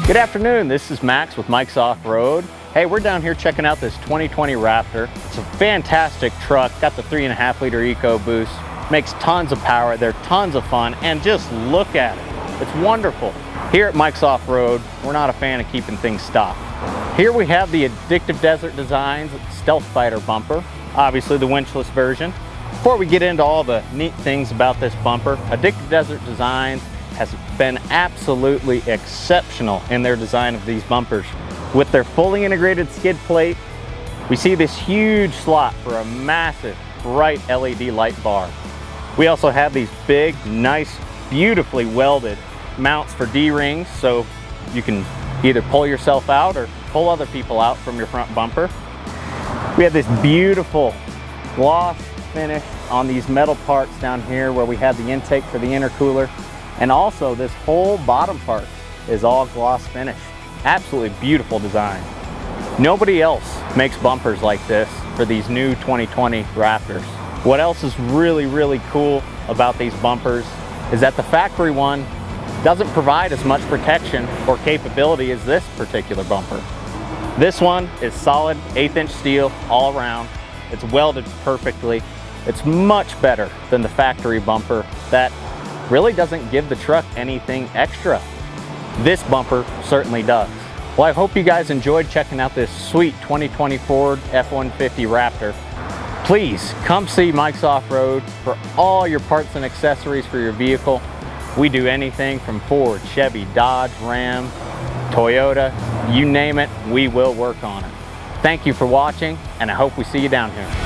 Good afternoon, this is Max with Mike's Off-Road. Hey, we're down here checking out this 2020 Raptor. It's a fantastic truck, got the 3.5 liter EcoBoost, makes tons of power, they're tons of fun, and just look at it. It's wonderful. Here at Mike's Off-Road, we're not a fan of keeping things stock. Here we have the Addictive Desert Designs Stealth Fighter bumper, obviously the winchless version. Before we get into all the neat things about this bumper, Addictive Desert Designs has been absolutely exceptional in their design of these bumpers. With their fully integrated skid plate, we see this huge slot for a massive bright LED light bar. We also have these big, nice, beautifully welded mounts for D-rings, so you can either pull yourself out or pull other people out from your front bumper. We have this beautiful gloss finish on these metal parts down here where we have the intake for the intercooler. And also this whole bottom part is all gloss finish. Absolutely beautiful design. Nobody else makes bumpers like this for these new 2020 Raptors. What else is really cool about these bumpers is that the factory one doesn't provide as much protection or capability as this particular bumper. This one is solid 1/8 inch steel all around. It's welded perfectly. It's much better than the factory bumper that really doesn't give the truck anything extra. This bumper certainly does. Well, I hope you guys enjoyed checking out this sweet 2020 Ford F-150 Raptor. Please come see Mike's Off-Road for all your parts and accessories for your vehicle. We do anything from Ford, Chevy, Dodge, Ram, Toyota, you name it, we will work on it. Thank you for watching, and I hope we see you down here.